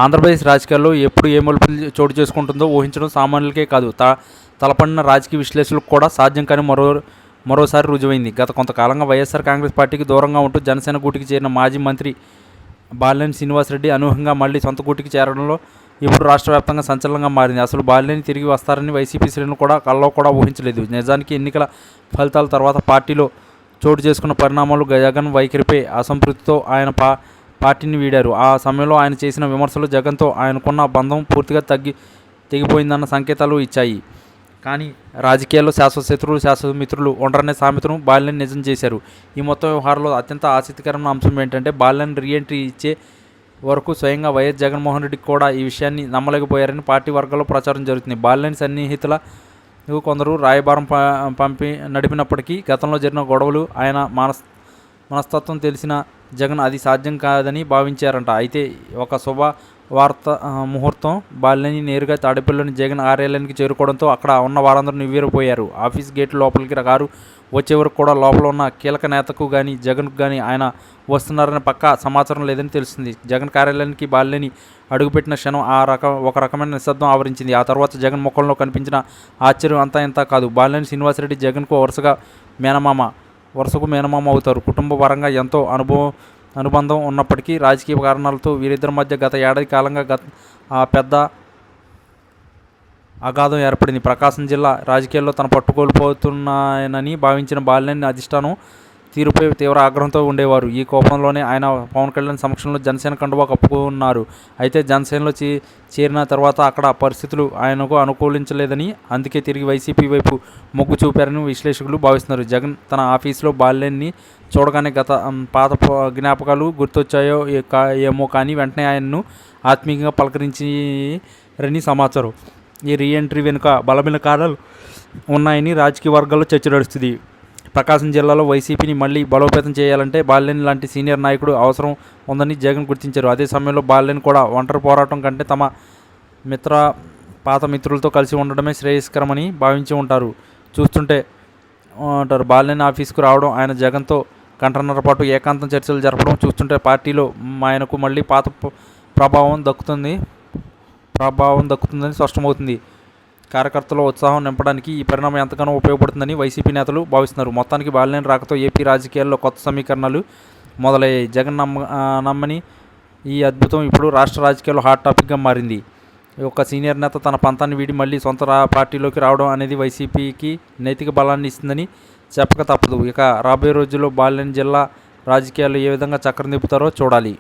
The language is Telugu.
ఆంధ్రప్రదేశ్ రాజకీయాల్లో ఎప్పుడు ఏ మలుపులు చోటు చేసుకుంటుందో ఊహించడం సామాన్యులకే కాదు, తలపడిన రాజకీయ విశ్లేషకులకు కూడా సాధ్యం కాని మరోసారి రుజువైంది. గత కొంతకాలంగా వైఎస్ఆర్ కాంగ్రెస్ పార్టీకి దూరంగా ఉంటూ జనసేన గూటికి చేరిన మాజీ మంత్రి బాలినేని శ్రీనివాసరెడ్డి అనూహ్యంగా మళ్లీ సొంత గూటికి చేరడంలో ఇప్పుడు రాష్ట్ర వ్యాప్తంగా సంచలనంగా మారింది. అసలు బాలినేని తిరిగి వస్తారని వైసీపీ శ్రేణులు కూడా కల్లో కూడా ఊహించలేదు. నిజానికి ఎన్నికల ఫలితాల తర్వాత పార్టీలో చోటు చేసుకున్న పరిణామాలు, జగన్ వైఖరిపై అసంతృప్తితో ఆయన పార్టీని వీడారు. ఆ సమయంలో ఆయన చేసిన విమర్శలు జగన్తో ఆయనకున్న బంధం పూర్తిగా తెగిపోయిందన్న సంకేతాలు ఇచ్చాయి. కానీ రాజకీయాల్లో శాశ్వత శత్రువులు, శాశ్వత మిత్రులు ఉండరనే సామెతను బాలినేని నిజం చేశారు. ఈ మొత్తం వ్యవహారంలో అత్యంత ఆసక్తికరమైన అంశం ఏంటంటే, బాలినేని రీఎంట్రీ ఇచ్చే వరకు స్వయంగా వైఎస్ జగన్మోహన్ రెడ్డికి కూడా ఈ విషయాన్ని నమ్మలేకపోయారని పార్టీ వర్గాల్లో ప్రచారం జరుగుతుంది. బాలినేని సన్నిహితుల కొందరు రాయబారం పంపి నడిపినప్పటికీ గతంలో జరిగిన గొడవలు, ఆయన మనస్తత్వం తెలిసిన జగన్ అది సాధ్యం కాదని భావించారంట. అయితే ఒక శుభవార్త ముహూర్తం బాలినేని నేరుగా తాడేపల్లిలోని జగన్ కార్యాలయానికి చేరుకోవడంతో అక్కడ ఉన్న వారందరూ నివ్వెరపోయారు. ఆఫీస్ గేట్ లోపలికి కారు వచ్చే వరకు కూడా లోపల ఉన్న కీలక నేతకు కానీ జగన్కు కానీ ఆయన వస్తున్నారని పక్కా సమాచారం లేదని తెలుస్తుంది. జగన్ కార్యాలయానికి బాలినేని అడుగుపెట్టిన క్షణం ఒక రకమైన నిశ్శబ్దం ఆవరించింది. ఆ తర్వాత జగన్ ముఖంలో కనిపించిన ఆశ్చర్యం అంతా ఇంత కాదు. బాలినేని శ్రీనివాసరెడ్డి జగన్కు వరుసకు మేనమామ అవుతారు. కుటుంబ పరంగా ఎంతో అనుబంధం ఉన్నప్పటికీ రాజకీయ కారణాలతో వీరిద్దరి మధ్య గత ఏడాది కాలంగా పెద్ద అగాధం ఏర్పడింది. ప్రకాశం జిల్లా రాజకీయాల్లో తన పట్టుకోల్పోతున్నాయనని భావించిన బాలినేని అధిష్టానం తీరుపై తీవ్ర ఆగ్రహంతో ఉండేవారు. ఈ కోపంలోనే ఆయన పవన్ కళ్యాణ్ సమక్షంలో జనసేన కండువా కప్పుకున్నారు. అయితే జనసేనలో చేరిన తర్వాత అక్కడ పరిస్థితులు ఆయనకు అనుకూలించలేదని, అందుకే తిరిగి వైసీపీ వైపు మొగ్గు చూపారని విశ్లేషకులు భావిస్తున్నారు. జగన్ తన ఆఫీసులో బాలినేని చూడగానే పాత జ్ఞాపకాలు గుర్తొచ్చాయో ఏమో కానీ వెంటనే ఆయన్ను ఆత్మీయంగా పలకరించారని సమాచారం. ఈ రీఎంట్రీ వెనుక బలమైన కారణాలు ఉన్నాయని రాజకీయ వర్గాల్లో చర్చ నడుస్తుంది. ప్రకాశం జిల్లాలో వైసీపీని మళ్లీ బలోపేతం చేయాలంటే బాలినేని లాంటి సీనియర్ నాయకుడు అవసరం ఉందని జగన్ గుర్తించారు. అదే సమయంలో బాలినేని కూడా ఒంటరి పోరాటం కంటే తమ పాత మిత్రులతో కలిసి ఉండడమే శ్రేయస్కరమని భావించి చూస్తుంటే బాలినేని ఆఫీస్కు రావడం, ఆయన జగన్తో గంటన్నర పాటు ఏకాంతం చర్చలు జరపడం చూస్తుంటే పార్టీలో ఆయనకు మళ్ళీ పాత ప్రభావం దక్కుతుందని స్పష్టమవుతుంది. కార్యకర్తల ఉత్సాహం నింపడానికి ఈ పరిణామం ఎంతగానో ఉపయోగపడుతుందని వైసీపీ నేతలు భావిస్తున్నారు. మొత్తానికి బాలినేని రాకతో ఏపీ రాజకీయాల్లో కొత్త సమీకరణాలు మొదలయ్యాయి. జగన్ నమ్మని ఈ అద్భుతం ఇప్పుడు రాష్ట్ర రాజకీయాల్లో హాట్ టాపిక్గా మారింది. ఒక సీనియర్ నేత తన పంతాన్ని వీడి మళ్ళీ సొంత పార్టీలోకి రావడం అనేది వైసీపీకి నైతిక బలాన్ని ఇస్తుందని చెప్పక తప్పదు. ఇక రాబోయే రోజుల్లో బాలినేని జిల్లా రాజకీయాల్లో ఏ విధంగా చక్రం తిప్పుతారో చూడాలి.